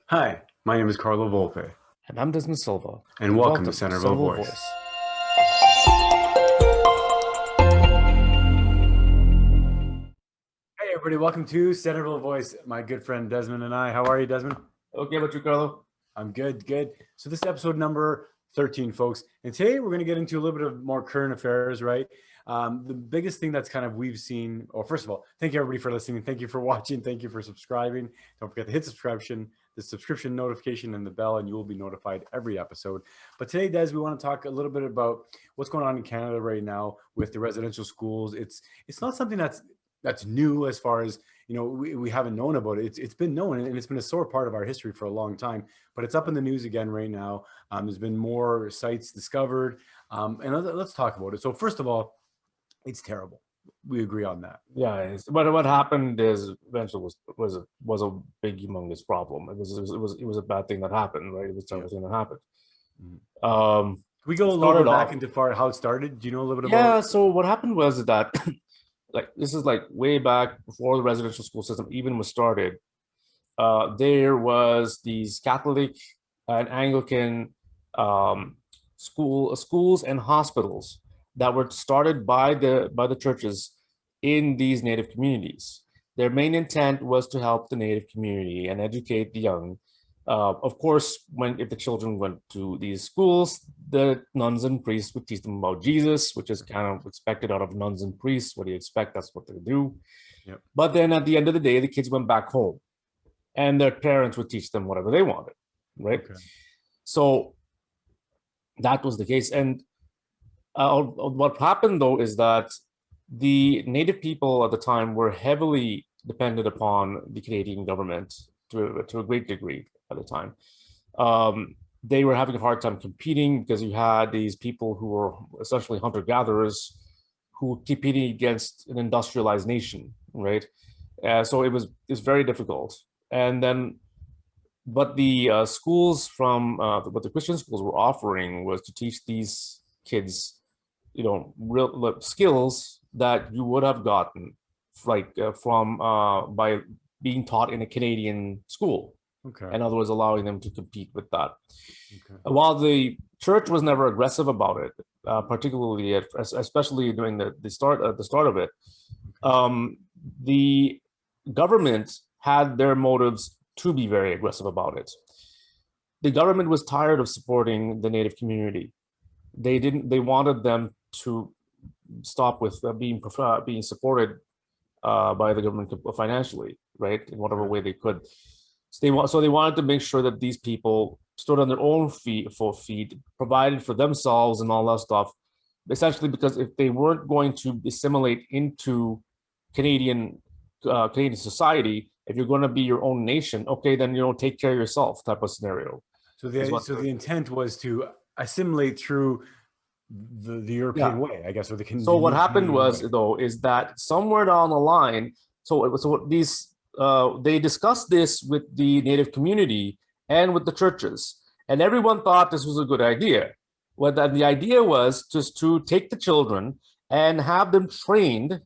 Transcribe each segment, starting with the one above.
Hi, my name is Carlo Volpe, And I'm Desmond Silva, and and welcome to welcome to Centerville Centerville Voice. Voice. Hey, everybody, welcome to Centerville Voice. My good friend Desmond and I. How are you, Desmond? Okay, but you, Carlo? I'm good, good. So, this is episode number 13, folks. And today we're going to get into a little bit of more current affairs, right? The biggest thing that's kind of we've seen, or first of all, thank you everybody for listening. Thank you for watching. Thank you for subscribing. Don't forget to hit the subscription notification, and the bell, and you will be notified every episode. But today, Des, we want to talk a little bit about what's going on in Canada right now with the residential schools. It's not something that's new as far as we haven't known about it. It's been known, and it's been a sore part of our history for a long time, but it's up in the news again right now. There's been more sites discovered, and let's talk about it. So first of all, it's terrible. We agree on that. Yeah, but what happened is eventually was a big, humongous problem. It was a bad thing that happened, right? It was a Yeah. terrible thing that happened. Mhm. We It go a little started bit back off, into how it started. Do you know a little bit about? yeah. So what happened was that, like, this is like way back before the residential school system even was started. There was these Catholic and Anglican um, schools and hospitals that were started by the churches in these Native communities. Their main intent was to help the Native community and educate the young. Of course, if the children went to these schools, the nuns and priests would teach them about Jesus, which is kind of expected out of nuns and priests. What do you expect? That's what they do. Yep. But then at the end of the day, the kids went back home and their parents would teach them whatever they wanted, right? Okay. So that was the case. And what happened though is that the Native people at the time were heavily dependent upon the Canadian government to a great degree at the time. They were having a hard time competing because you had these people who were essentially hunter-gatherers who were competing against an industrialized nation, right? So it's very difficult. And then, but the schools from what the Christian schools were offering was to teach these kids, real skills that you would have gotten like from by being taught in a Canadian school. Okay. In other words, allowing them to compete with that. Okay. While the church was never aggressive about it, particularly especially during the start of it, um, the government had their motives to be very aggressive about it. The government was tired of supporting the Native community. They wanted them to stop with being supported by the government financially, right, in whatever way they could. So they wanted to make sure that these people stood on their own feet, provided for themselves and all that stuff. Essentially, because if they weren't going to assimilate into Canadian Canadian society, if you're going to be your own nation, okay, then take care of yourself type of scenario. So the intent was to assimilate through the Yeah. European way, I guess, or So the what new happened Canadian was way. though is that somewhere down the line, so these they discussed this with the Native community and with the churches, and everyone thought this was a good idea. What the idea was just to take the children and have them trained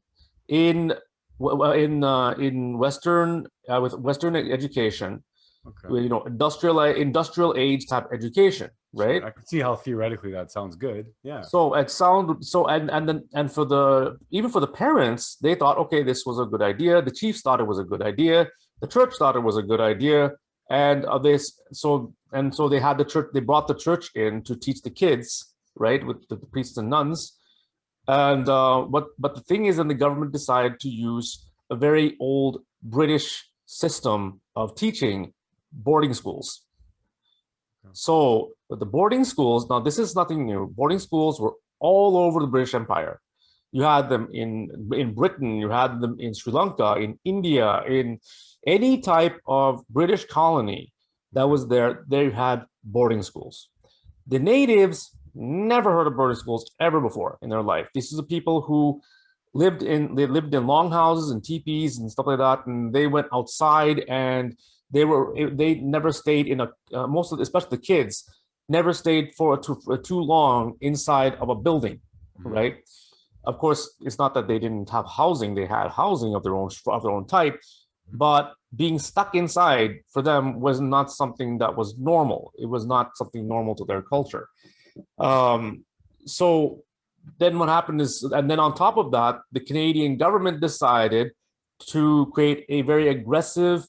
in in Western with Western education, Okay. industrial age type education, Sure. right? I can see how theoretically that sounds good. Yeah. So it sound so and then and for the even for the parents, they thought, okay, this was a good idea. The chiefs thought it was a good idea. The church thought it was a good idea, and so they had the church. They brought the church in to teach the kids, right, with the priests and nuns. And but the thing is, then the government decided to use a very old British system of teaching, boarding schools. So the boarding schools, now this is nothing new. Boarding schools were all over the British Empire. You had them in Britain, you had them in Sri Lanka, in India, in any type of British colony that was there, they had boarding schools. The natives never heard of boarding schools ever before in their life. These are the people who lived in longhouses and teepees and stuff like that, and they went outside and they never stayed in a most of especially the kids never stayed for too long inside of a building, right? Of course, it's not that they didn't have housing; they had housing of their own type, but being stuck inside for them was not something that was normal. It was not something normal to their culture. So then what happened is, and then on top of that, the Canadian government decided to create a very aggressive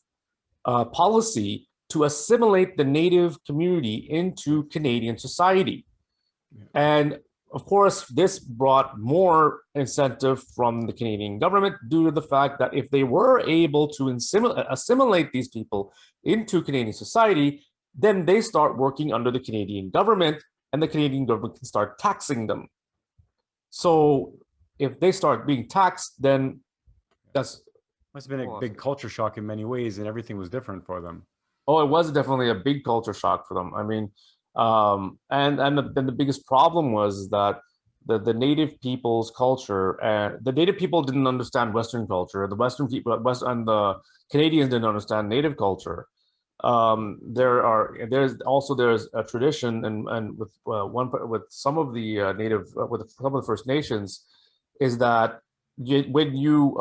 policy to assimilate the Native community into Canadian society. And of course, this brought more incentive from the Canadian government due to the fact that if they were able to assimilate these people into Canadian society, then they start working under the Canadian government, and the Canadian government can start taxing them. So if they start being taxed, then that's... Must have been a big culture shock in many ways, and everything was different for them. Oh, it was definitely a big culture shock for them. I mean, then the biggest problem was that the Native people's culture, and the Native people didn't understand Western culture. The Western people, and the Canadians didn't understand Native culture. There's a tradition, and with some of the Native, with some of the First Nations, is that when you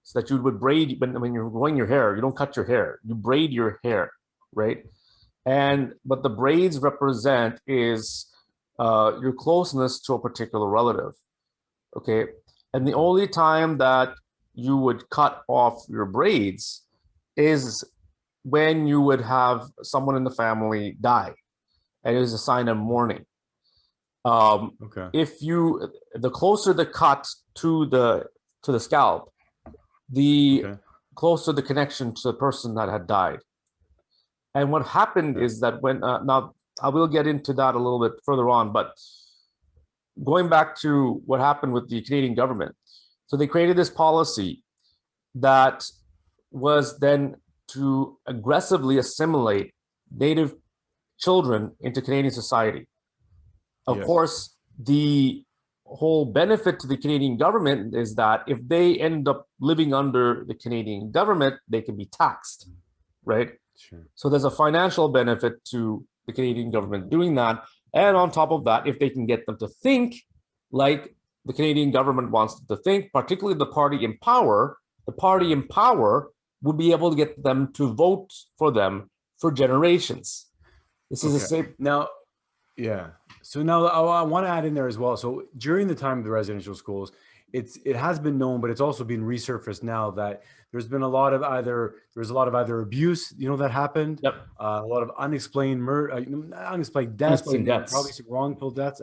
so that you would braid when you're growing your hair, you don't cut your hair, you braid your hair, right? But the braids represent is your closeness to a particular relative, okay? And the only time that you would cut off your braids is when you would have someone in the family die, and it is a sign of mourning. Okay. The closer the cut to the scalp, the closer the connection to the person that had died. And what happened is that when now I will get into that a little bit further on, but going back to what happened with the Canadian government, so they created this policy that was then to aggressively assimilate Native children into Canadian society. Of course, the whole benefit to the Canadian government is that if they end up living under the Canadian government, they can be taxed, right? Sure. So there's a financial benefit to the Canadian government doing that. And on top of that, if they can get them to think like the Canadian government wants them to think, particularly the party in power would be able to get them to vote for them for generations. This is the same. Now, yeah. So now I want to add in there as well. So during the time of the residential schools, it has been known, but it's also been resurfaced now that there's been a lot of either abuse, that happened. Yep. A lot of unexplained unexplained deaths, probably some wrongful deaths,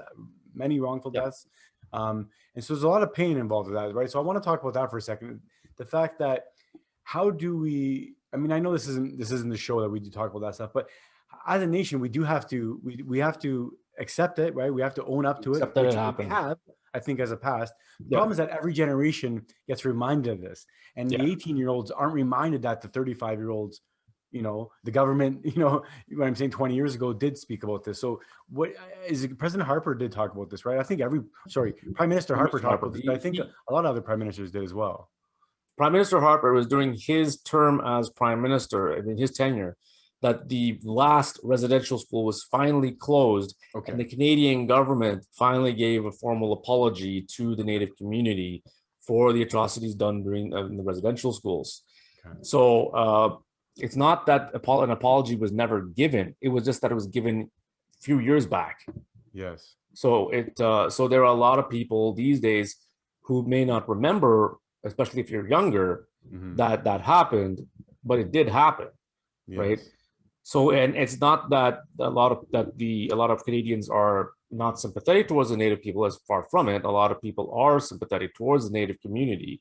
many wrongful deaths. And so there's a lot of pain involved with that, right? So I want to talk about that for a second. The fact that how do we? I mean, I know this isn't the show that we do talk about that stuff, but as a nation, we do have to we have to accept it, right? We have to own up to it. That which it happened. We have, I think, as a past. The problem is that every generation gets reminded of this, and the 18-year-olds aren't reminded that the 35-year-olds, the government, what I'm saying 20 years ago did speak about this. So what is it? President Harper did talk about this, right? I think Prime Minister Harper talked about this. I think a lot of other prime ministers did as well. Prime Minister Harper was during his term as prime minister, in his tenure, that the last residential school was finally closed, and the Canadian government finally gave a formal apology to the Native community for the atrocities done during the residential schools. So it's not that an apology was never given; it was just that it was given a few years back. Yes. So so there are a lot of people these days who may not remember, especially if you're younger, that happened, but it did happen, right? So, and it's not that a lot of Canadians are not sympathetic towards the Native people. As far from it, a lot of people are sympathetic towards the Native community,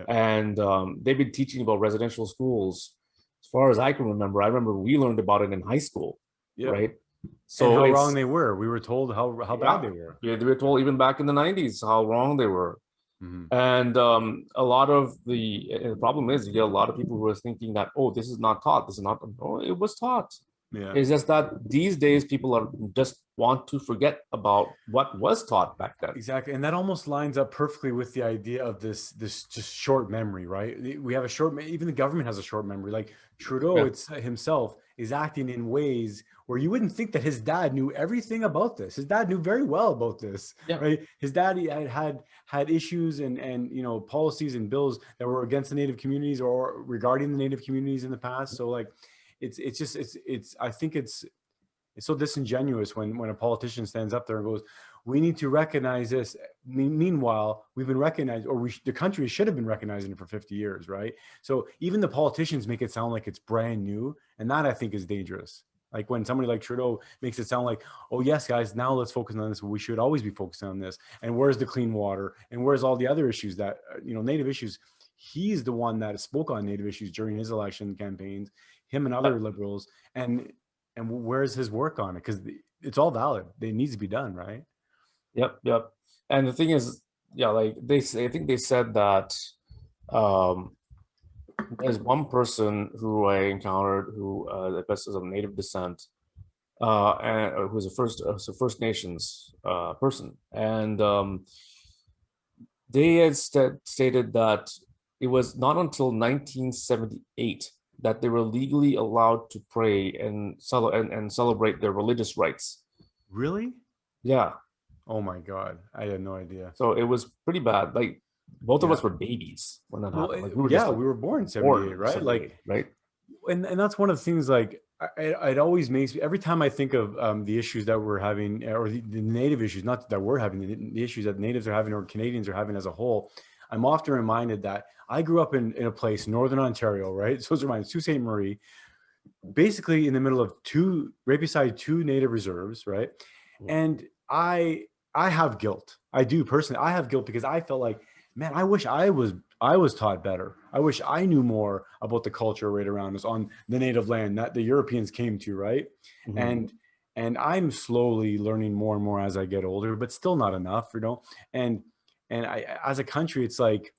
and they've been teaching about residential schools as far as I can remember. I remember we learned about it in high school, right? So and how wrong they were. We were told how bad they were. Yeah, they were told even back in the 90s how wrong they were. And a lot of the problem is you get a lot of people who are thinking that, oh, this is not taught. This is not. Oh, it was taught. Yeah. It's just that these days people are just want to forget about what was taught back then. Exactly, and that almost lines up perfectly with the idea of this just short memory, right? We have a short, even the government has a short memory. Like Trudeau, Yeah. it's himself is acting in ways where you wouldn't think that his dad knew everything about this. His dad knew very well about this, Yeah. right? His dad had issues and policies and bills that were against the Native communities or regarding the Native communities in the past. So like, it's just I think it's so disingenuous when a politician stands up there and goes, we need to recognize this. Meanwhile, we've been recognized, or the country should have been recognizing it for 50 years, right? So even the politicians make it sound like it's brand new, and that I think is dangerous. Like when somebody like Trudeau makes it sound like, oh yes, guys, now let's focus on this. We should always be focusing on this. And where's the clean water? And where's all the other issues that Native issues? He's the one that spoke on Native issues during his election campaigns. Him and other liberals, and where's his work on it? Because it's all valid. It needs to be done, right? Yep. And the thing is, yeah, like I think they said that there's one person who I encountered who is of Native descent, and who's a First Nations person, and they had stated that it was not until 1978 that they were legally allowed to pray and celebrate their religious rites. Really? Yeah. Oh my God, I had no idea. So it was pretty bad. Like both of us were babies when that happened. Like, we were born in 78, right? 78, like, right. And that's one of the things. Like, it always makes me, every time I think of the issues that we're having, or the Native issues, not that we're having, the issues that Natives are having or Canadians are having as a whole. I'm often reminded that I grew up in a place, Northern Ontario, right? So it's reminded, Sault Ste. Marie, basically in the middle of right beside two Native reserves, right? And I have guilt. I do personally. I have guilt because I felt like, man, I wish I was taught better. I wish I knew more about the culture right around us on the native land that the Europeans came to, right? Mm-hmm. And I'm slowly learning more and more as I get older, but still not enough, And I, as a country, it's like,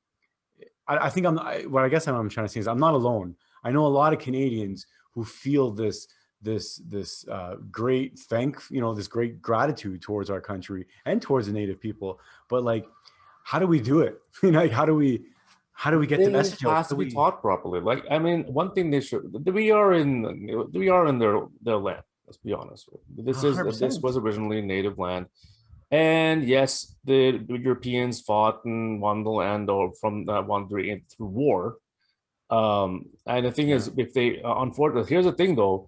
I think what I guess I'm trying to say is I'm not alone. I know a lot of Canadians who feel this great this great gratitude towards our country and towards the Native people. But like, how do we do it? Like, how do we get the message out? It has to be taught properly. Like, I mean, one thing they should, we are in their land. Let's be honest. This 100%. Was originally native land. And yes, the Europeans fought and won the land from through war. And the thing is, if they, unfortunately, here's the thing though,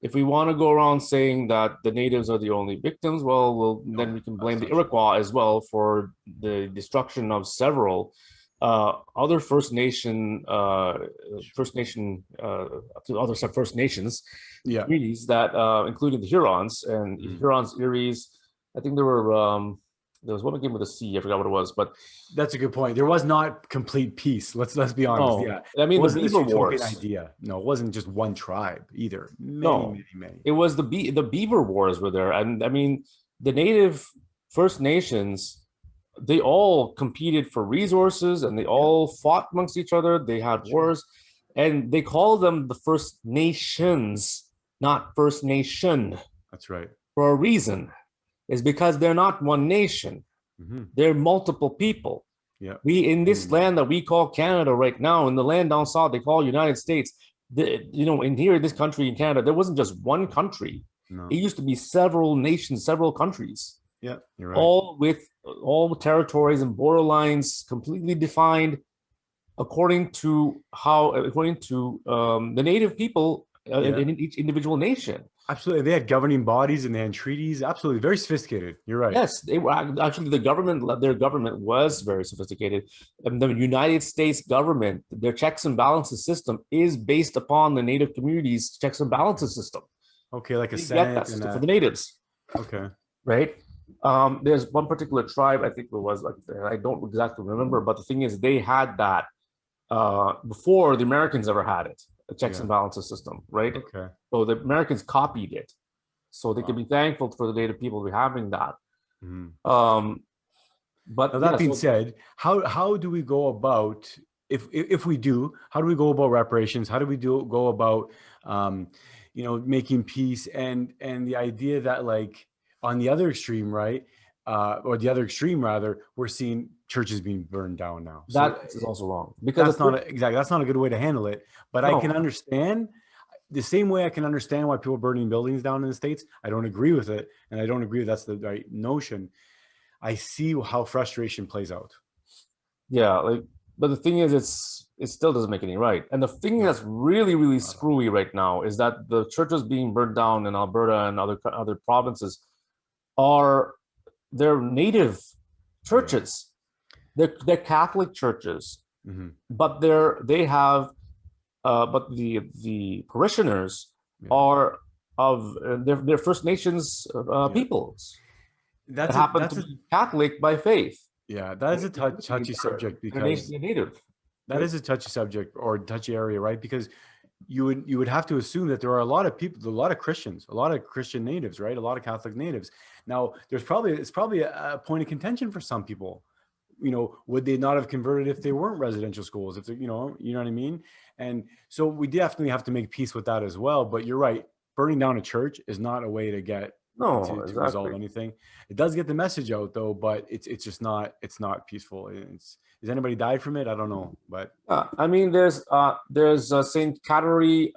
if we want to go around saying that the natives are the only victims, then we can blame the Iroquois as well for the destruction of several other First Nations communities that including the Hurons and Hurons, Eries. I think there was one game with a C. I forgot what it was, but that's a good point. There was not complete peace. Let's be honest. No. Yeah, I mean, it wasn't the Beaver Wars idea. No, it wasn't just one tribe either. Many. It was the Beaver Wars were there, and I mean, the Native First Nations, they all competed for resources, and they all fought amongst each other. They had wars, and they call them the First Nations, not First Nation. That's right. For a reason. Is because they're not one nation. Mm-hmm. They're multiple people. Yeah. We in this land that we call Canada right now, in the land down south they call United States. In here in this country in Canada, there wasn't just one country. No. It used to be several nations, several countries. Yeah, you're right. All territories and borderlines completely defined according to the native people in each individual nation. Absolutely. They had governing bodies and they had treaties. Absolutely. Very sophisticated. You're right. Yes, they were actually their government was very sophisticated. And the United States government, their checks and balances system is based upon the Native communities' checks and balances system. Okay, like a Senate for the natives. Okay. Right? There's one particular tribe, I think it was, like, I don't exactly remember, but the thing is they had that before the Americans ever had it. A checks and balances system, right? Okay. So the Americans copied it, so they can be thankful for the Native people having that. Mm-hmm. But now, that being said, how do we go about if we do? How do we go about reparations? How do we go about making peace, and the idea that, like, on the other extreme, right, or the other extreme rather, we're seeing churches being burned down now. So That is also wrong, because that's not a good way to handle it. But I can understand, the same way I can understand why people are burning buildings down in the States. I don't agree with it, and I don't agree that's the right notion. I see how frustration plays out. Yeah, but the thing is, it still doesn't make any right. And the thing that's really, really screwy right now is that the churches being burned down in Alberta and other provinces they're native churches. They're Catholic churches, but but the parishioners are of they're First Nations peoples. That happen to be Catholic by faith. Yeah, that is a touchy subject, because native. That is a touchy subject, or touchy area, right? Because you would have to assume that there are a lot of people, a lot of Christians, a lot of Christian natives, right? A lot of Catholic natives. Now, it's probably a point of contention for some people. Would they not have converted if they weren't residential schools? If you know what I mean? And so we definitely have to make peace with that as well. But you're right, burning down a church is not a way to get to resolve anything. It does get the message out though, but it's just not peaceful. Has anybody died from it? I don't know, but I mean, there's Saint Catherine.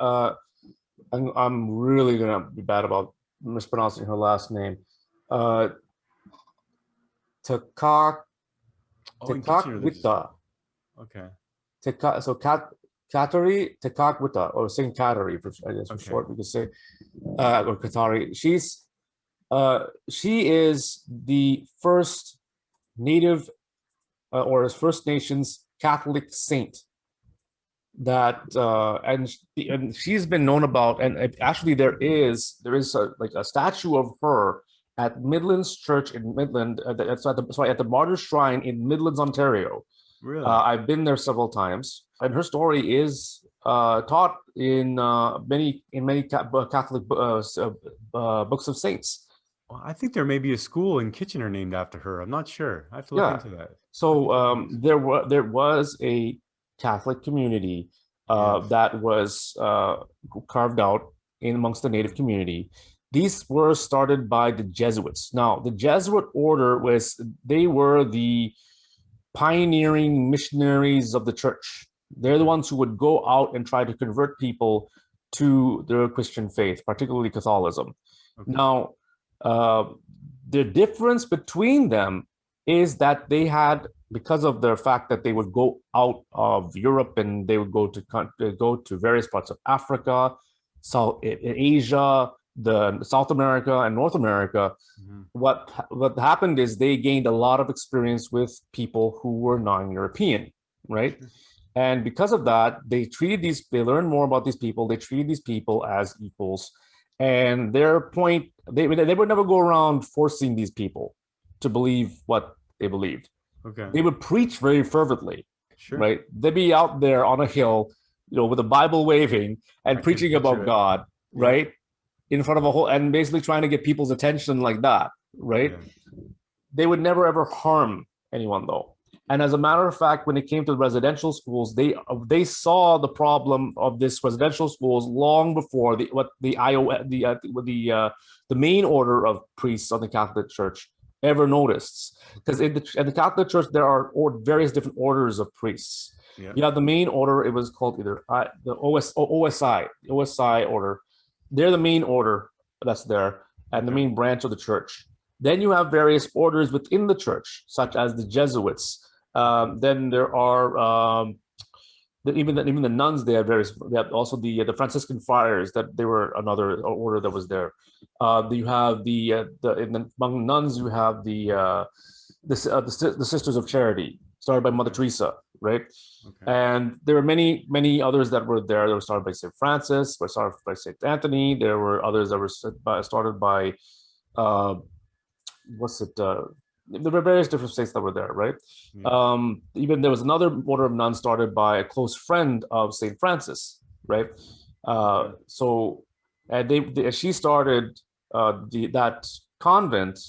I'm really gonna be bad about mispronouncing her last name. Tekakwitha. Okay. Katari Tekakwitha, or Saint Katari, I guess for short, we could say, or Katari. She is the first native or First Nations Catholic saint that and she's been known about, and actually there is a statue of her at Midlands Church in Midland, at the Martyrs Shrine in Midlands, Ontario. Really? I've been there several times, and her story is taught in many Catholic books of saints. Well, I think there may be a school in Kitchener named after her. I'm not sure. I have to look into that. So there was a Catholic community that was carved out in amongst the native community. These were started by the Jesuits. Now, the Jesuit order they were the pioneering missionaries of the church. They're the ones who would go out and try to convert people to their Christian faith, particularly Catholicism. Okay. Now, the difference between them is that they had, because of the fact that they would go out of Europe and they would go to various parts of Africa, South Asia, South America, and North America. Mm-hmm. What happened is they gained a lot of experience with people who were non-European, right? Sure. And because of that, they learned more about these people. They treated these people as equals. And their point, they would never go around forcing these people to believe what they believed. Okay. They would preach very fervently, sure, right? They'd be out there on a hill, with a Bible waving and preaching about God, right? In front of a whole, and basically trying to get people's attention like that, right? Yeah. They would never ever harm anyone though. And as a matter of fact, when it came to the residential schools, they saw the problem of this residential schools long before the main order of priests of the Catholic Church ever noticed. Because in the Catholic Church, there are various different orders of priests. Yeah. You have the main order. It was called either the OSI order. They're the main order that's there, and the main branch of the church. Then you have various orders within the church, such as the Jesuits. Then there are even the nuns. They have various. They have also the Franciscan friars. That they were another order that was there. You have among nuns you have the Sisters of Charity, started by Mother Teresa, right? Okay. And there were many others that were there. They were started by St. Francis, were started by St. Anthony. There were others that were started by there were various different saints that were there, right? Yeah. Even there was another order of nuns started by a close friend of St. Francis, right? So, and she started that convent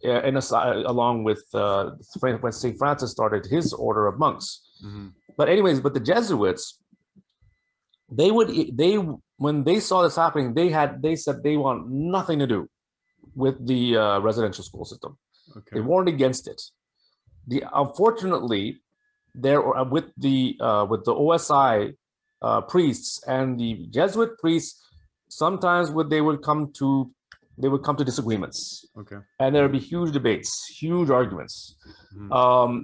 along with when St. Francis started his order of monks. Mm-hmm. But anyways, the Jesuits, they when they saw this happening, they said they want nothing to do with the residential school system. Okay. They warned against it. Unfortunately, there with the OSI priests and the Jesuit priests, sometimes they would come to disagreements. Okay. And there would be huge debates, huge arguments.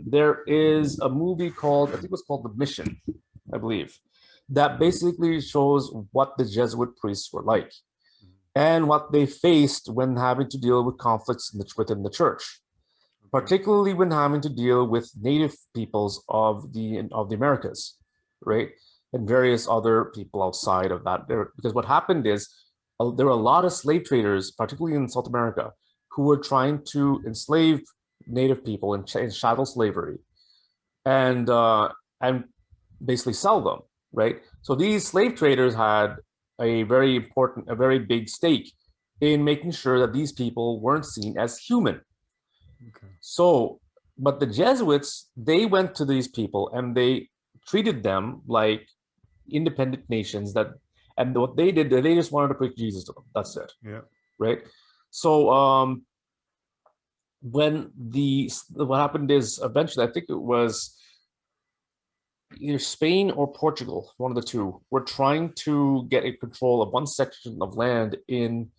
There is a movie called, I think it was called The Mission, I believe, that basically shows what the Jesuit priests were like and what they faced when having to deal with conflicts within the church, particularly when having to deal with native peoples of the Americas, right? And various other people outside of that. Because what happened is there were a lot of slave traders, particularly in South America, who were trying to enslave native people in chattel slavery and basically sell them, right? So these slave traders had a very big stake in making sure that these people weren't seen as human. Okay. So, but the Jesuits, they went to these people and they treated them like independent nations and what they did, they just wanted to preach Jesus to them. That's it. Yeah. Right. So, when what happened is eventually, I think it was either Spain or Portugal, one of the two, were trying to get a control of one section of land in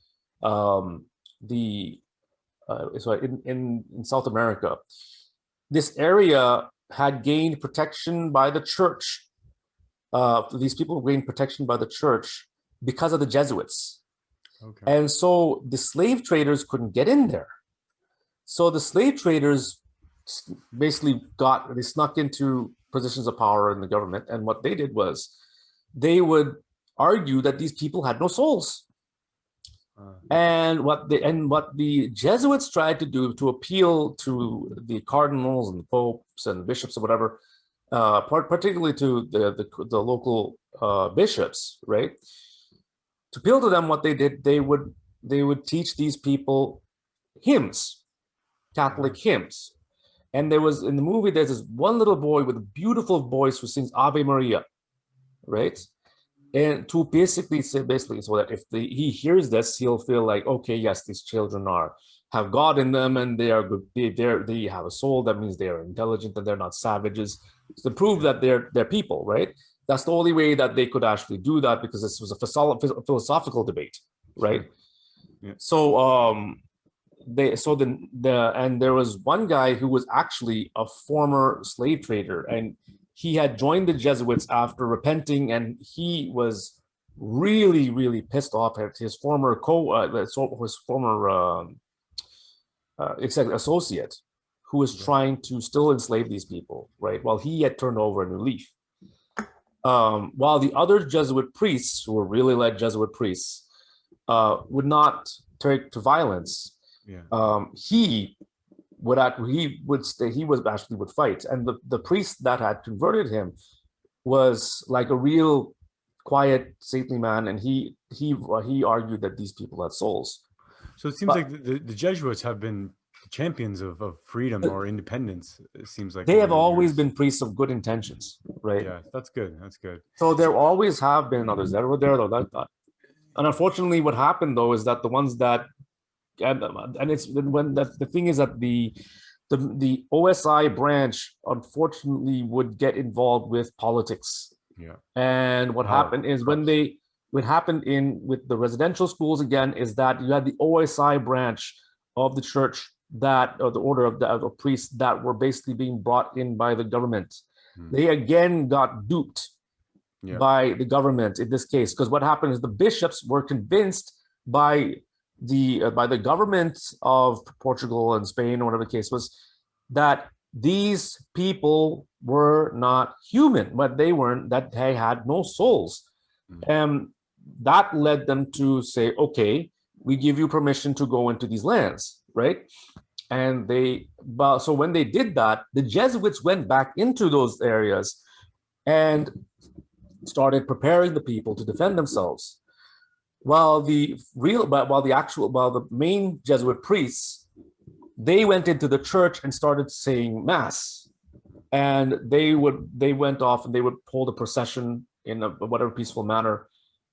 in South America. This area had gained protection by the church. These people gained protection by the church because of the Jesuits. Okay. And so the slave traders couldn't get in there. So the slave traders basically they snuck into positions of power in the government. And what they did was they would argue that these people had no souls. And what the Jesuits tried to do to appeal to the cardinals and the popes and the bishops or whatever, particularly to the local bishops, right? To appeal to them, what they did, they would teach these people hymns, Catholic hymns. And there was in the movie, there's this one little boy with a beautiful voice who sings Ave Maria, right? And to basically so that if he hears this, he'll feel like, okay, yes, these children have God in them and they are good. They have a soul. That means they are intelligent and they're not savages. To prove that they're people, right? That's the only way that they could actually do that, because this was a philosophical debate, right? Yeah. So and there was one guy who was actually a former slave trader, and he had joined the Jesuits after repenting, and he was really, really pissed off at his former associate, who was trying to still enslave these people, right? While he had turned over a new leaf. While the other Jesuit priests, who were really like Jesuit priests, would not take to violence. Yeah. He would fight, and the priest that had converted him was like a real quiet, saintly man, and he argued that these people had souls. So it seems like the Jesuits have been champions of freedom or independence. It seems like they have always been priests of good intentions, right? Yeah, that's good. That's good. So there always have been others that were there, though. And unfortunately, what happened though is that the ones that and it's when the thing is that the OSI branch unfortunately would get involved with politics. Yeah. And what happened is with the residential schools again is that you had the OSI branch of the church or the order of priests that were basically being brought in by the government. They again got duped by the government in this case, because what happened is the bishops were convinced by the government of Portugal and Spain, or whatever the case was, that these people were not human, but they had no souls. And that led them to say, okay, we give you permission to go into these lands, right? And so when they did that, the Jesuits went back into those areas and started preparing the people to defend themselves. While the main Jesuit priests, they went into the church and started saying mass, and they went off and they would hold a procession in whatever peaceful manner,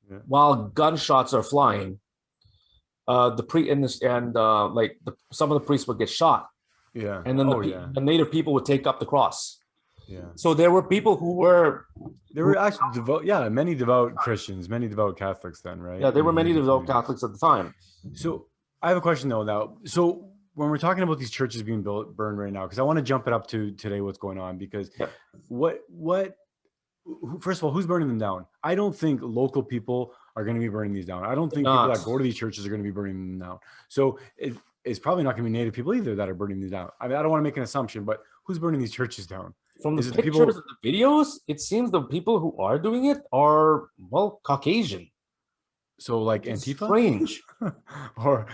Yeah. while gunshots are flying, some of the priests would get shot, Yeah. and then Oh yeah. the native people would take up the cross. Yeah. So there were people There were actually devout, yeah, many devout Christians, many devout Catholics then, right? yeah, there In were the many native devout communities. Catholics at the time. So I have a question though now. So when we're talking about these churches being burned right now, because I want to jump it up to today, what's going on? Because Yep. first of all, who's burning them down? I don't think local people are going to be burning these down. I don't think people Not. that go to these churches are going to be burning them down. So it's probably not going to be native people either that are burning these down. I mean, I don't want to make an assumption, but who's burning these churches down? From the Is it the pictures people? and the videos, it seems the people who are doing it are, well, Caucasian. So like It's Antifa? strange. Or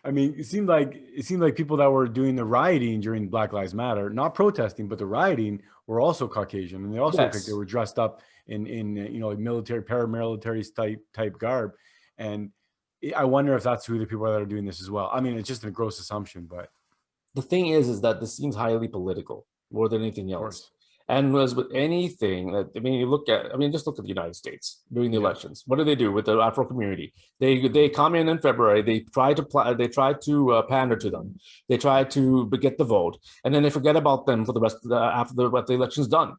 I mean, it seemed like people that were doing the rioting during Black Lives Matter, not protesting, but the rioting, were also Caucasian, and they also looked like they Yes. were dressed up in like military, paramilitary type garb. And I wonder if that's who the people are that are doing this as well. I mean, it's just a gross assumption, but The thing is that this seems highly political more than anything of else. course, And as with anything that, I mean, just look at the United States during the yeah, elections. What do they do with the Afro community? They come in February. They try to pander to them. They try to get the vote, and then they forget about them for the rest of what the election's done.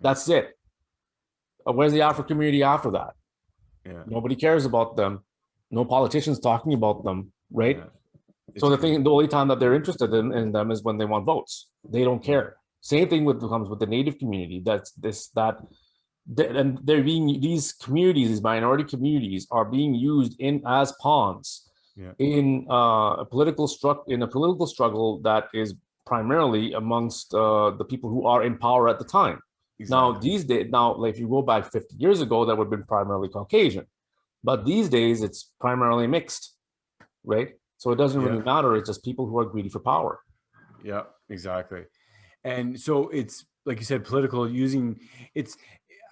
That's it. Where's the Afro community after that? yeah, Nobody cares about them. No politicians talking about them, right? yeah. So It's crazy. the only time that they're interested in them is when they want votes. They don't care. Same thing comes with the native community. And these communities, these minority communities, are being used as pawns Yeah, in a political struggle that is primarily amongst the people who are in power at the time. Now, exactly. these days, like if you go back 50 years ago, that would have been primarily Caucasian, but these days it's primarily mixed, right? So it doesn't really Yeah, matter. It's just people who are greedy for power. yeah, exactly. And so it's like you said, political using it's.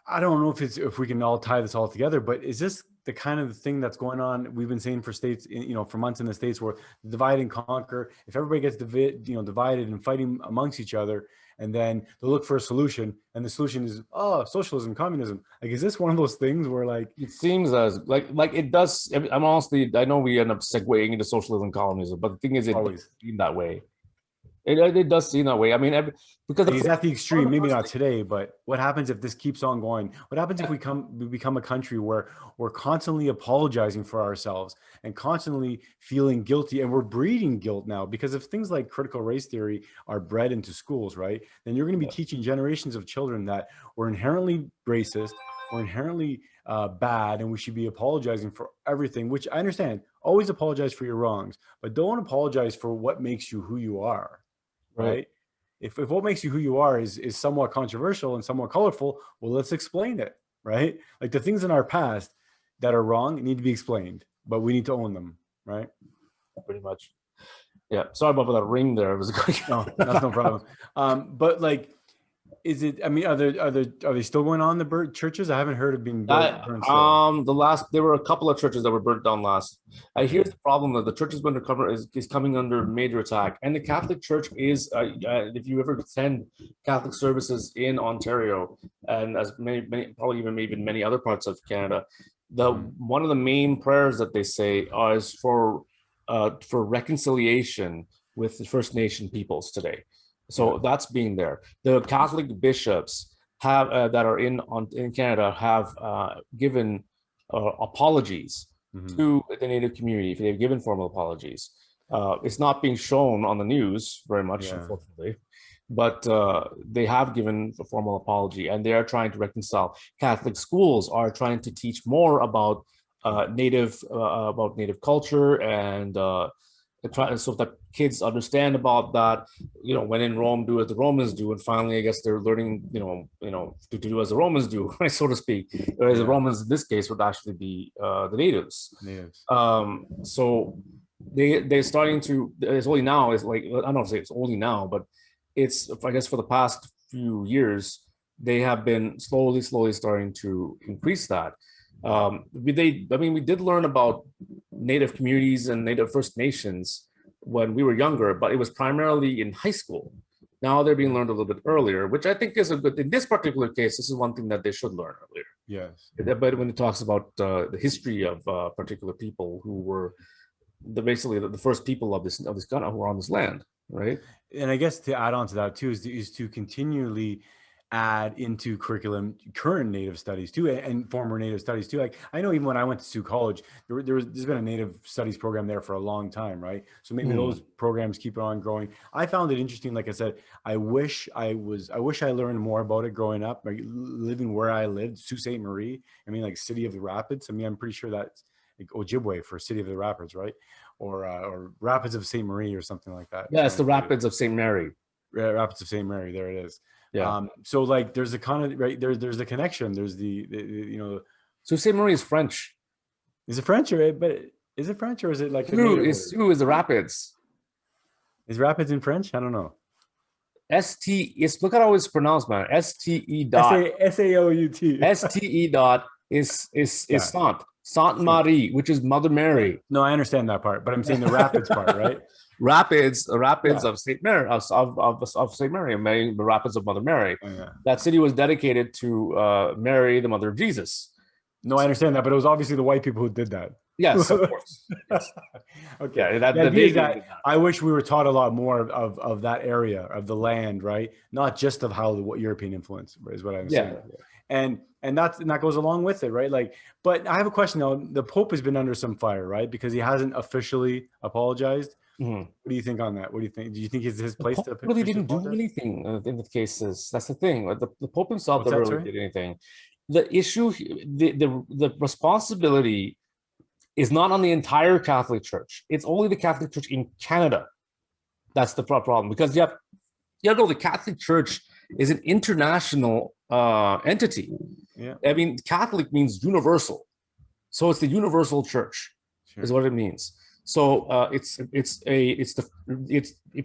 I don't know if we can all tie this all together, but is this the kind of thing that's going on? We've been saying for states, for months in the states, where divide and conquer. If everybody gets divided and fighting amongst each other, and then they look for a solution, and the solution is socialism, communism. Like, is this one of those things where like It seems as like it does. I'm honestly, I know we end up segueing into socialism, communism, but the thing is, it does always? seem that way. It does seem that way. I mean, because He's at the one of extreme, the maybe first not things, today, but what happens if this keeps on going? What happens if we become a country where we're constantly apologizing for ourselves and constantly feeling guilty, and we're breeding guilt now? Because if things like critical race theory are bred into schools, right, then you're going to be teaching generations of children that we're inherently racist, we're inherently bad, and we should be apologizing for everything, which I understand. Always apologize for your wrongs, but don't apologize for what makes you who you are, right? right? If what makes you who you are is somewhat controversial and somewhat colorful, well, let's explain it, right? Like the things in our past that are wrong need to be explained, but we need to own them, right? Pretty much. Yeah. Sorry about that ring there. It was going. No, that's no problem. But like, is it? I mean, are they still going on the churches? I haven't heard of being burned still. There were a couple of churches that were burnt down last. Okay. Here's the problem: that the church is coming under major attack, and the Catholic Church is. If you ever attend Catholic services in Ontario, and as many probably even maybe in many other parts of Canada, one of the main prayers that they say is for reconciliation with the First Nation peoples today. So that's being there. The Catholic bishops have that are in Canada have given apologies to the Native community. They've given formal apologies. It's not being shown on the news very much, unfortunately, but they have given a formal apology, and they are trying to reconcile. Catholic schools are trying to teach more about Native culture and so that kids understand about that. When in Rome, do as the Romans do, and finally, I guess they're learning, to do as the Romans do, so to speak. Whereas the Romans, in this case, would actually be the natives. So they're starting to. It's only now. It's like, I don't know if it's only now, but it's, I guess, for the past few years, they have been slowly starting to increase that. We did learn about Native communities and Native First Nations when we were younger, but it was primarily in high school. Now they're being learned a little bit earlier, which I think is a good, in this particular case, this is one thing that they should learn earlier. Yes. But when it talks about the history of particular people who were basically the first people of this country who were on this land, right? And I guess to add on to that too is to continually add into curriculum current Native studies too, and former Native studies too. Like I know even when I went to Sioux College, there's been a Native studies program there for a long time, right? So maybe those programs keep on growing. I found it interesting. Like I said, I wish I learned more about it growing up, like living where I lived, Sault Ste. Marie. I mean, like City of the Rapids. I mean, I'm pretty sure that's like Ojibwe for City of the Rapids, right? Or Rapids of St. Marie or something like that. Yeah, it's the Rapids of St. Mary. Rapids of St. Mary. There it is. Yeah. So like there's a kind of right there's the connection. There's the you know. So St. Marie is French. Is it French or but is it French or is it like Sioux is the Rapids. Is Rapids in French? I don't know. Look at how it's pronounced, man. STE dot SAOUT. STE dot is Sainte Marie, which is Mother Mary. No, I understand that part, but I'm saying the Rapids part, right? Rapids of St. Mary of St. Mary, the Rapids of Mother Mary. Oh, yeah. That city was dedicated to Mary, the mother of Jesus. No, I understand that, but it was obviously the white people who did that. Yes, of course. Yes. Okay. Yeah, I wish we were taught a lot more of that area of the land, right? Not just of how what European influence is what I'm saying. And that goes along with it, right? Like, but I have a question though. The Pope has been under some fire, right? Because he hasn't officially apologized. What do you think on that? What do you think? Do you think it's his place to really didn't do anything in the cases? That's the thing. The Pope himself never really did anything. The issue, the responsibility is not on the entire Catholic Church. It's only the Catholic Church in Canada. That's the problem, because you have to know the Catholic Church is an international entity. Yeah. I mean, Catholic means universal, so it's the universal church, is what it means. So you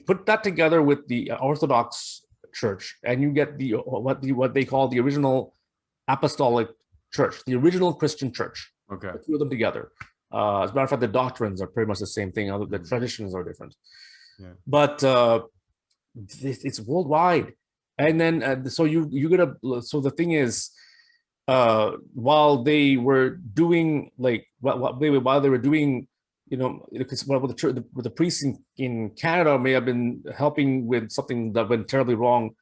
put that together with the Orthodox Church, and you get what they call the original Apostolic Church, the original Christian Church. Okay. The two of them together. As a matter of fact, the doctrines are pretty much the same thing. Other the traditions are different. Yeah. But it's worldwide, and then so the thing is, while they were doing while they were doing, because the priests in Canada may have been helping with something that went terribly wrong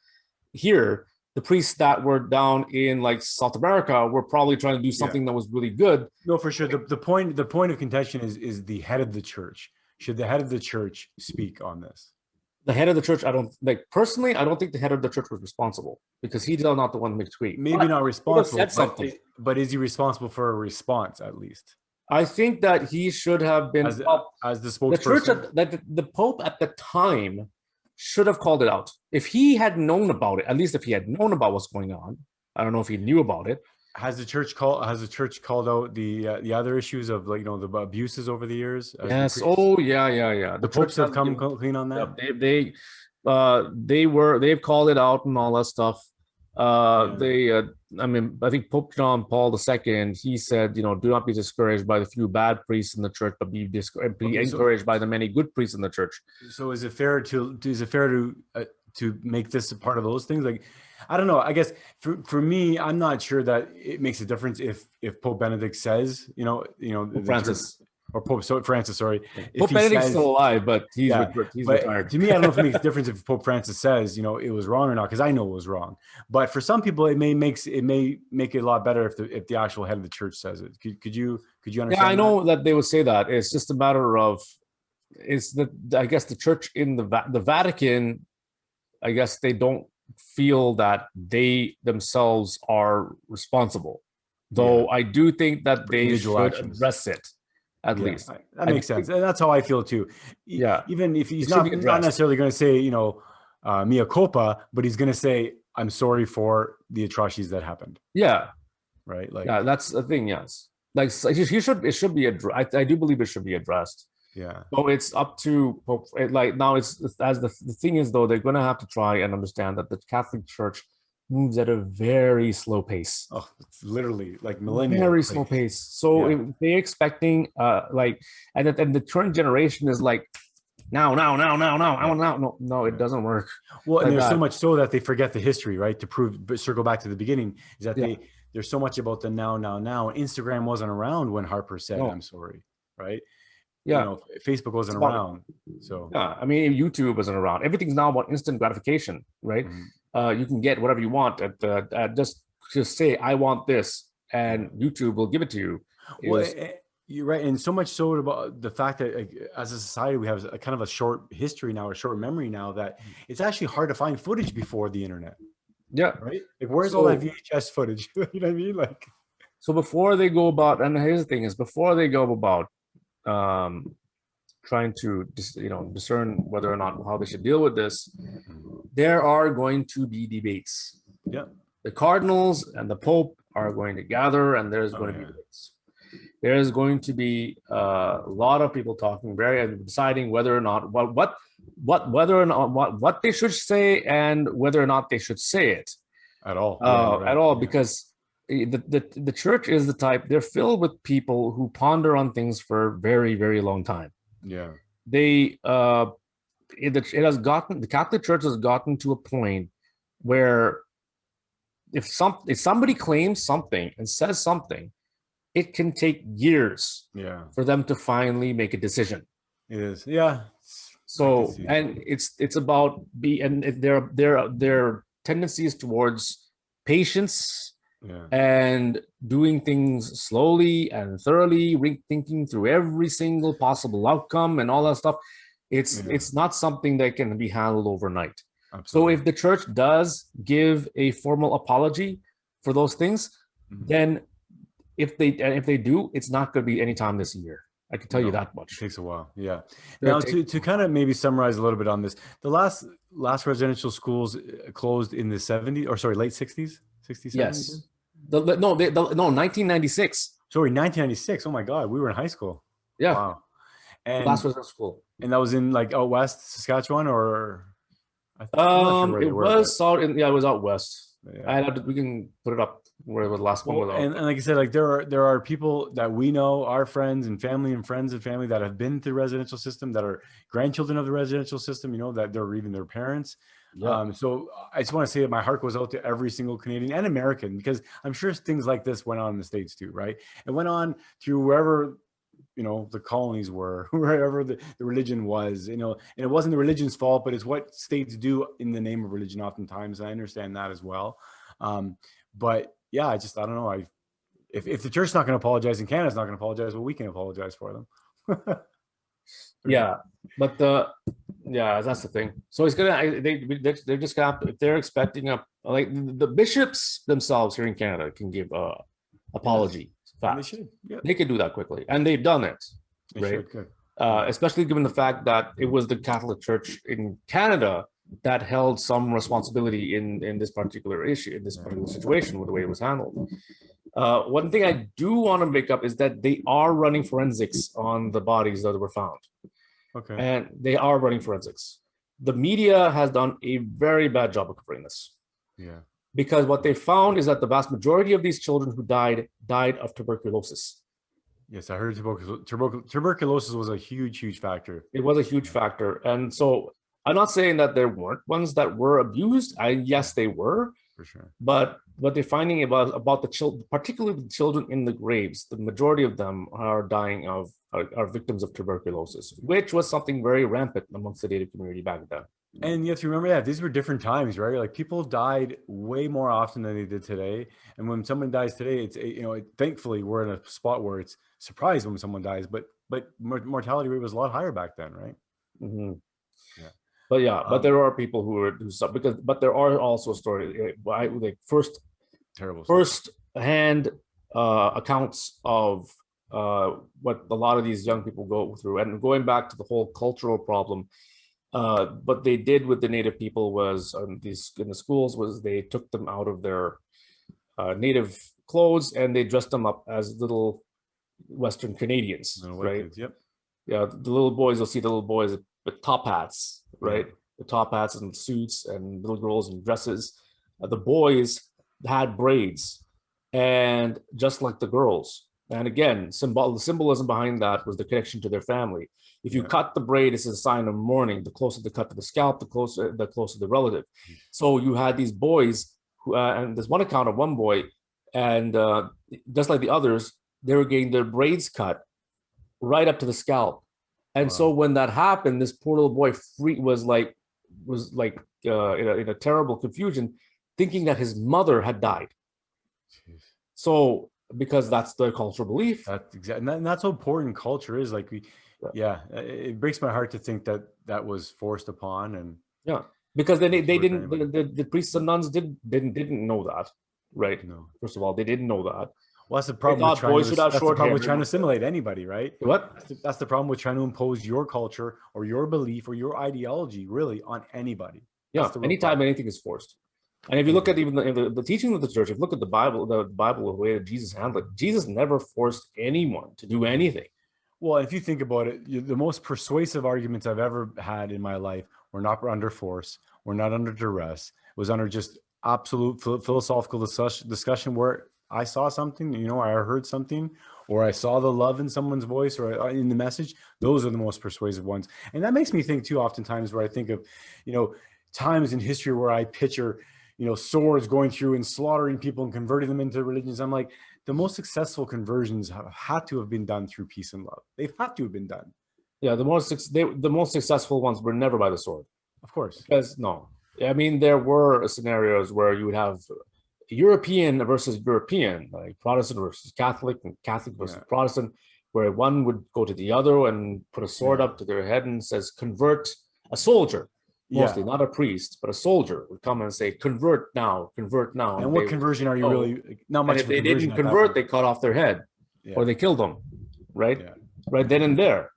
here. The priests that were down in like South America were probably trying to do something that was really good. No, for sure. The point of contention is the head of the church. Should the head of the church speak on this? The head of the church, I don't think the head of the church was responsible, because he's not the one to make tweet. Maybe not responsible, but is he responsible for a response at least? I think that he should have been as the spokesperson. The church, the Pope at the time should have called it out. If he had known about it, at least if he had known about what's going on, I don't know if he knew about it. Has the church called out the other issues of the abuses over the years? Yes. Oh yeah. The popes have come clean on that. They've called it out and all that stuff. I think Pope John Paul II, he said, do not be discouraged by the few bad priests in the church, but be encouraged by the many good priests in the church. So is it fair to make this a part of those things? Like, I don't know. I guess for me, I'm not sure that it makes a difference if Pope Benedict says, Francis. Or Pope Francis, sorry. Pope Benedict's still alive, but he's retired. To me, I don't know if it makes a difference if Pope Francis says, it was wrong or not, because I know it was wrong. But for some people, it may make it a lot better if the actual head of the church says it. Could you understand? Yeah, I know that they would say that. It's just a matter of, I guess the church in the Vatican, I guess they don't feel that they themselves are responsible. Though I do think that they should address it. At least that makes sense, and that's how I feel too. Yeah, even if he's not necessarily going to say mea culpa, but he's going to say I'm sorry for the atrocities that happened. Yeah, right. That's the thing. Yes, it should be addressed. I do believe it should be addressed. Yeah. So it's up to now. It's as the thing is though, they're going to have to try and understand that the Catholic Church moves at a very slow pace. Oh, it's literally like millennial. Very slow pace. So if they're expecting and the current generation is like now. I want now. No, it doesn't work. Well, and there's so much so that they forget the history, right? Circle back to the beginning, is that there's so much about the now. Instagram wasn't around when Harper said, No. I'm sorry, right? Yeah. You know, Facebook wasn't around. So yeah, I mean, YouTube wasn't around. Everything's now about instant gratification, right? Mhm. You can get whatever you want at just say, I want this, and YouTube will give it to you. It Well, was- you're right, and so much so about the fact that, like, as a society, we have a kind of a short history now, a short memory now, that it's actually hard to find footage before the internet, yeah. right? Like, where's all that VHS footage? You know what I mean? Like, So before they go about, and here's the thing is, before they go about trying to discern whether or not how they should deal with this, there are going to be debates. yeah, The cardinals and the Pope are going to gather, and there's going to be debates. There's going to be a lot of people talking, deciding whether or not what they should say and whether or not they should say it at all. at all, because the church is the type, they're filled with people who ponder on things for a very, very long time. Yeah. They it has gotten, the Catholic Church has gotten to a point where if somebody claims something and says something, it can take years for them to finally make a decision. It is. Yeah. So, and it's about their tendencies towards patience and doing things slowly and thoroughly, thinking through every single possible outcome and all that stuff. It's not something that can be handled overnight. Absolutely. So if the church does give a formal apology for those things, then if they do, it's not going to be anytime this year. I can tell you that much. It takes a while. Yeah. Now, to kind of maybe summarize a little bit on this, the last residential schools closed in the 70s, or sorry, late 60s, 60s, 70s? Yes. No, 1996. Sorry, 1996. Oh my God, we were in high school. Yeah. Wow. And last residential school. And that was in like out west, Saskatchewan, or? It was out in, it was out west. Yeah. We can put it up where the last one was out. And like I said, like there are people that we know, our friends and family that have been through the residential system, that are grandchildren of the residential system, you know, that they're even their parents. Yeah. So I just want to say that my heart goes out to every single Canadian and American, because I'm sure things like this went on in the States too, right? It went on through wherever, you know, the colonies were, wherever the religion was, you know, and it wasn't the religion's fault, but it's what states do in the name of religion oftentimes. I understand that as well. But yeah, I don't know. If the church's not going to apologize and Canada's not going to apologize, well, we can apologize for them. Yeah, but that's the thing. So it's gonna, they're just gonna have to, if they're expecting like the bishops themselves here in Canada can give apology. Fast. They should. Yeah. They could do that quickly, and they've done it. Right. Especially given the fact that it was the Catholic Church in Canada that held some responsibility in this particular issue, in this particular situation, with the way it was handled. One thing I do want to make up is that they are running forensics on the bodies that were found. Okay. And they are running forensics. The media has done a very bad job of covering this. Yeah. Because what they found is that the vast majority of these children who died of tuberculosis. Yes, I heard tuberculosis was a huge factor. It was a huge factor. And so I'm not saying that there weren't ones that were abused. Yes, they were. For sure. But what they're finding about the children, particularly the children in the graves, the majority of them are dying are victims of tuberculosis, which was something very rampant amongst the Native community back then. And you have to remember that these were different times, right? Like people died way more often than they did today. And when someone dies today, it's, you know, thankfully we're in a spot where it's surprised when someone dies, but mortality rate was a lot higher back then, right? Mm-hmm. Yeah. But there are people but there are also stories like first-hand accounts of what a lot of these young people go through, and going back to the whole cultural problem. What they did with the Native people was in the schools was they took them out of their Native clothes and they dressed them up as little Western Canadians, right? Yep. Yeah, the little boys, you'll see the little boys with top hats, right? Yeah. The top hats and suits, and little girls in dresses. The boys had braids, and just like the girls. And again, the symbolism behind that was the connection to their family. If you cut the braid, it's a sign of mourning. The closer the cut to the scalp, the closer the relative. So you had these boys who, and there's one account of one boy and just like the others, they were getting their braids cut right up to the scalp. And so when that happened, this poor little boy was like in a terrible confusion, thinking that his mother had died. Jeez. So because that's their cultural belief. That's exactly, and that's how important culture is. Like it breaks my heart to think that that was forced upon. And yeah, because they didn't, the priests and nuns didn't know that, right? No. First of all, they didn't know that. Well, that's the problem with trying to, that's the problem with trying to assimilate anybody, right? What? That's the problem with trying to impose your culture or your belief or your ideology really on anybody. Yeah, anytime anything is forced. And if you look at even the teaching of the church, if you look at the Bible, the way that Jesus handled it, Jesus never forced anyone to do anything. Well, if you think about it, the most persuasive arguments I've ever had in my life were not under force, were not under duress, was under just absolute philosophical discussion where I saw something, I heard something, or I saw the love in someone's voice or in the message. Those are the most persuasive ones. And that makes me think too, oftentimes, where I think of, times in history where I picture, swords going through and slaughtering people and converting them into religions. I'm like, the most successful conversions have had to have been done through peace and love. They've had to have been done. Yeah, the most successful ones were never by the sword. Of course. Because I mean, there were scenarios where you would have European versus European, like Protestant versus Catholic and Catholic versus Protestant, where one would go to the other and put a sword up to their head and says, convert a soldier. Mostly not a priest, but a soldier would come and say, convert now. And what conversion are you really? Not much. And if they didn't convert, they cut off their head or they killed them, right? Yeah. Right then and there.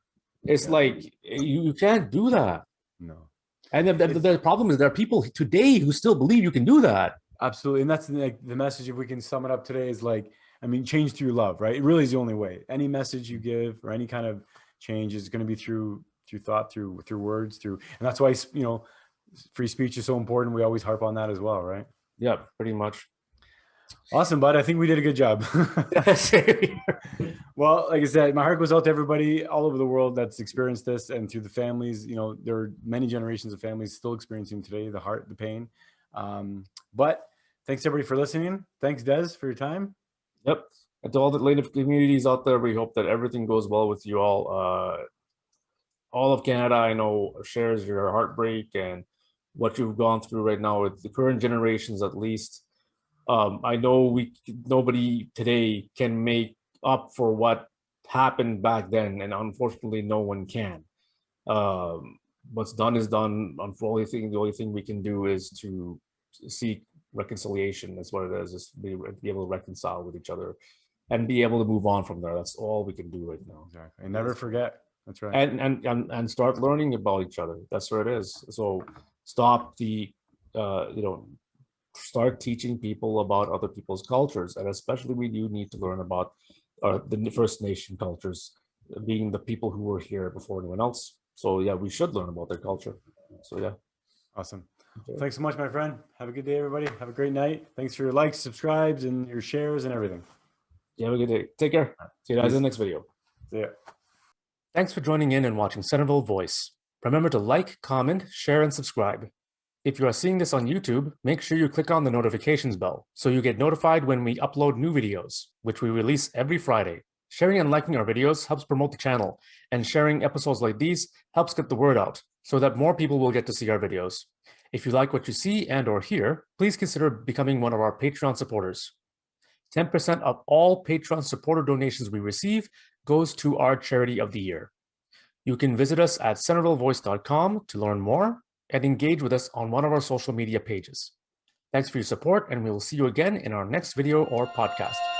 It's like, you can't do that. No. And the problem is there are people today who still believe you can do that. Absolutely. And that's the message, if we can sum it up today, is change through love, right? It really is the only way. Any message you give or any kind of change is going to be through thought, through words, and that's why, free speech is so important. We always harp on that as well, right? Yeah, pretty much. Awesome, bud. I think we did a good job. Well, like I said, my heart goes out to everybody all over the world that's experienced this, and through the families. There are many generations of families still experiencing today the pain. But thanks everybody for listening. Thanks, Des, for your time. Yep. And to all the Native communities out there, we hope that everything goes well with you all. All of Canada, I know, shares your heartbreak and what you've gone through right now with the current generations, at least. I know nobody today can make up for what happened back then, and unfortunately, no one can. What's done is done. The only thing we can do is to seek reconciliation. That's what it is be able to reconcile with each other and be able to move on from there. That's all we can do right now. Exactly. And never forget. That's right. And start learning about each other. That's what it is. So stop start teaching people about other people's cultures, and especially we do need to learn about the First Nation cultures, being the people who were here before anyone else. So yeah, we should learn about their culture. So yeah. Awesome. Well, thanks so much, my friend. Have a good day, everybody. Have a great night. Thanks for your likes, subscribes, and your shares and everything. Yeah, have a good day. Take care. See you guys in the next video. See ya. Thanks for joining in and watching Centerville Voice. Remember to like, comment, share, and subscribe. If you are seeing this on YouTube, make sure you click on the notifications bell so you get notified when we upload new videos, which we release every Friday. Sharing and liking our videos helps promote the channel, and sharing episodes like these helps get the word out so that more people will get to see our videos. If you like what you see and or hear, please consider becoming one of our Patreon supporters. 10% of all Patreon supporter donations we receive goes to our charity of the year. You can visit us at centervillevoice.com to learn more and engage with us on one of our social media pages. Thanks for your support, and we will see you again in our next video or podcast.